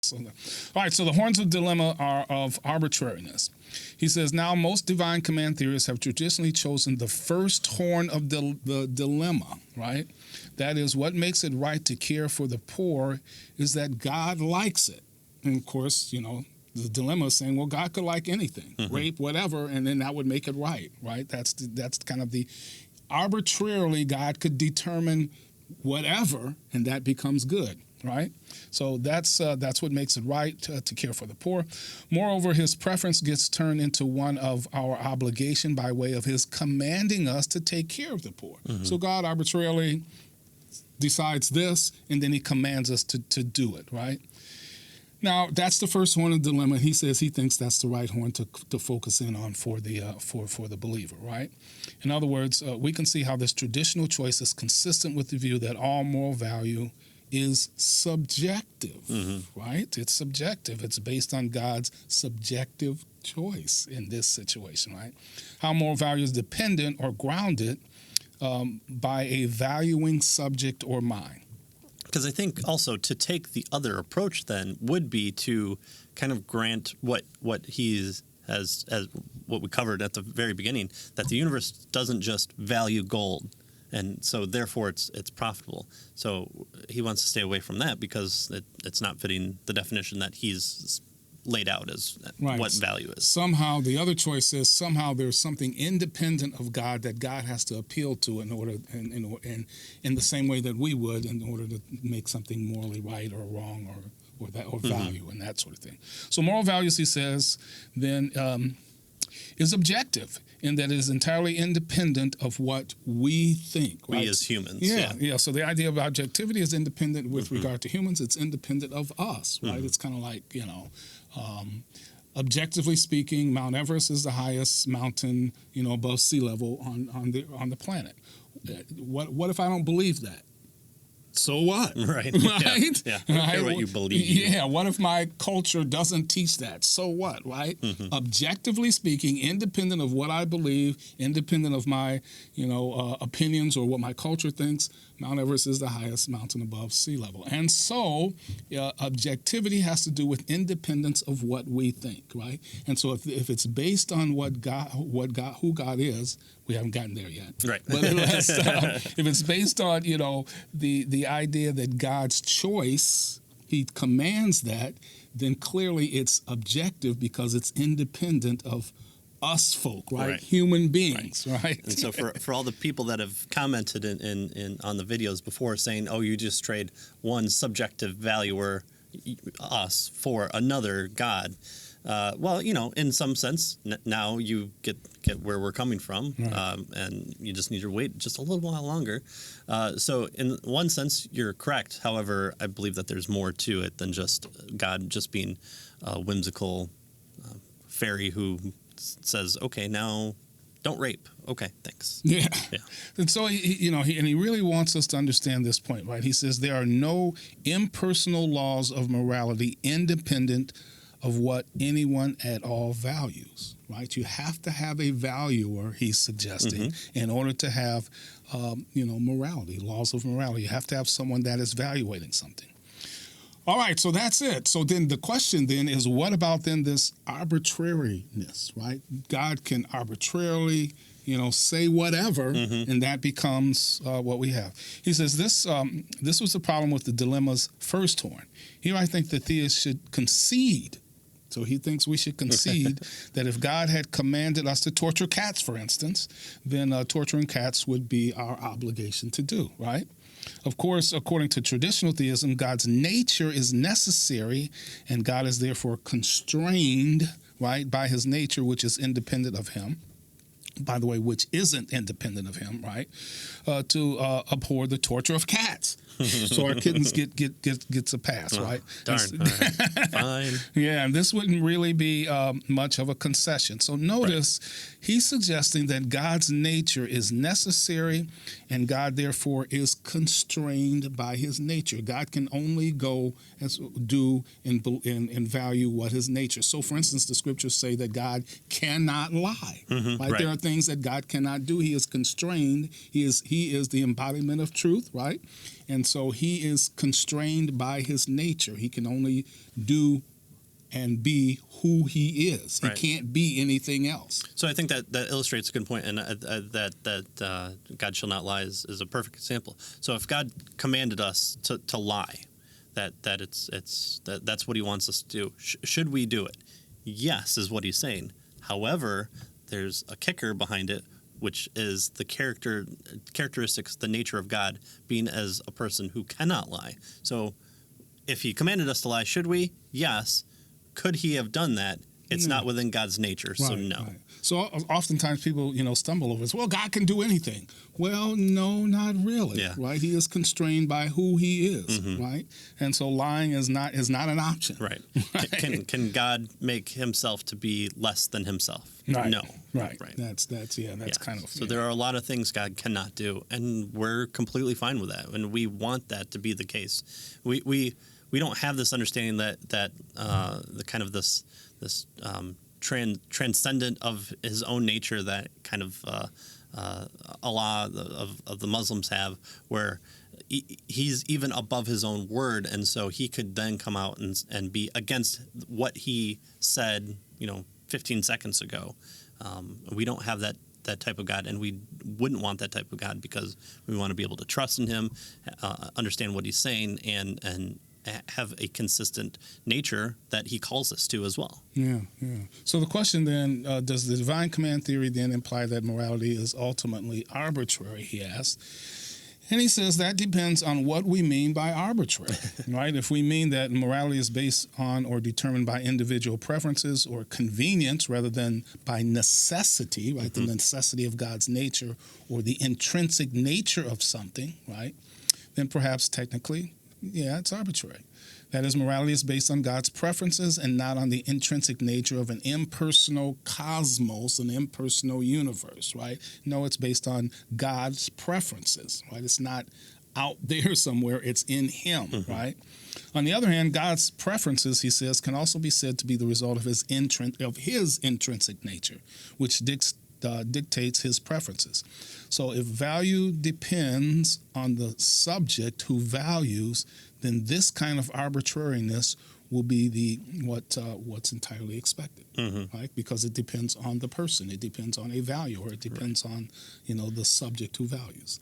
All right, so the horns of dilemma are of arbitrariness. He says, now most divine command theorists have traditionally chosen the first horn of the dilemma, right? That is, what makes it right to care for the poor is that God likes it. And of course, the dilemma is saying, well, God could like anything, rape, whatever, and then that would make it right? That's kind of the arbitrarily God could determine whatever, and that becomes good, right? So that's what makes it right to care for the poor. Moreover, his preference gets turned into one of our obligation by way of his commanding us to take care of the poor. So God arbitrarily decides this, and then he commands us to do it, right? Now, that's the first horn of the dilemma. He says he thinks that's the right horn to focus in on for the believer, right? In other words, we can see how this traditional choice is consistent with the view that all moral value is subjective, right? It's subjective. It's based on God's subjective choice in this situation, right? How moral value is dependent or grounded by a valuing subject or mind. Because I think also to take the other approach then would be to kind of grant what he's as what we covered at the very beginning, that the universe doesn't just value gold, and so therefore it's profitable. So he wants to stay away from that because it's not fitting the definition that he's laid out as what value is. Somehow the other choice is there's something independent of God that God has to appeal to in order and in the same way that we would in order to make something morally right or wrong or value and that sort of thing. So moral values, he says, then is objective in that it is entirely independent of what we think. Right? We as humans. Yeah. So the idea of objectivity is independent with regard to humans. It's independent of us, right? It's kind of like, objectively speaking, Mount Everest is the highest mountain, above sea level on the planet. What if I don't believe that? So what? Right. Right? Yeah. I don't care what you believe. Yeah. What if my culture doesn't teach that? So what? Right? Objectively speaking, independent of what I believe, independent of my, opinions or what my culture thinks, Mount Everest is the highest mountain above sea level. And so objectivity has to do with independence of what we think, right? And so if it's based on who God is, we haven't gotten there yet. Right. But if it's based on, the idea that God's choice, he commands that, then clearly it's objective because it's independent of us folk, right? Human beings, right? And so for all the people that have commented in on the videos before saying, oh, you just trade one subjective valuer, us, for another God. Well, in some sense, now you get where we're coming from, and you just need to wait just a little while longer. So in one sense, you're correct. However, I believe that there's more to it than just God just being a whimsical fairy who says, okay, now don't rape. Okay, thanks. Yeah. And so, he really wants us to understand this point, right? He says there are no impersonal laws of morality independent of what anyone at all values, right? You have to have a valuer, he's suggesting, in order to have, morality, laws of morality. You have to have someone that is evaluating something. All right, so that's it. So then the question then is, what about then this arbitrariness, right? God can arbitrarily, say whatever, and that becomes what we have. He says this was the problem with the dilemma's first horn. Here I think the theist should concede. So he thinks we should concede that if God had commanded us to torture cats, for instance, then torturing cats would be our obligation to do, right? Of course, according to traditional theism, God's nature is necessary, and God is therefore constrained, right, by his nature, which is independent of him. By the way, which isn't independent of him, right, to abhor the torture of cats. So our kittens gets a pass, right? Darn. All right. Fine. Yeah, and this wouldn't really be much of a concession. So notice he's suggesting that God's nature is necessary, and God therefore is constrained by his nature. God can only do and value what his nature. So, for instance, the scriptures say that God cannot lie. Right? There are things that God cannot do. He is constrained. He is the embodiment of truth, right? And so he is constrained by his nature. He can only do and be who he is. Right. He can't be anything else. So I think that illustrates a good point, and that God shall not lie is a perfect example. So if God commanded us to lie, that's what he wants us to do. Should we do it? Yes, is what he's saying. However, there's a kicker behind it, which is the characteristics, the nature of God being as a person who cannot lie. So if he commanded us to lie, should we? Yes. Could he have done that? It's not within God's nature, so no. Right. So oftentimes people, stumble over this. Well, God can do anything. Well, no, not really. Yeah. Right? He is constrained by who he is. Mm-hmm. Right? And so lying is not an option. Right. Can God make himself to be less than himself? Right. No. Right. Right. That's kind of. So there are a lot of things God cannot do, and we're completely fine with that, and we want that to be the case. We don't have this understanding that the kind of this transcendent of his own nature that kind of Allah of the Muslims have, where he's even above his own word, and so he could then come out and be against what he said 15 seconds ago. We don't have that type of God, and we wouldn't want that type of God, because we want to be able to trust in him, understand what he's saying, and have a consistent nature that he calls us to as well. Yeah. So the question then, does the divine command theory then imply that morality is ultimately arbitrary, he asks. And he says that depends on what we mean by arbitrary, right? If we mean that morality is based on or determined by individual preferences or convenience rather than by necessity, right? Mm-hmm. The necessity of God's nature or the intrinsic nature of something, right? Then perhaps technically, yeah, it's arbitrary. That is, morality is based on God's preferences and not on the intrinsic nature of an impersonal cosmos, an impersonal universe, right? No, it's based on God's preferences, right? It's not out there somewhere. It's in him, mm-hmm. right? On the other hand, God's preferences, he says, can also be said to be the result of his intrinsic nature, which dictates his preferences. So if value depends on the subject who values, then this kind of arbitrariness will be what's entirely expected, mm-hmm. right? Because it depends on the person, it depends on a value, or it depends on the subject who values.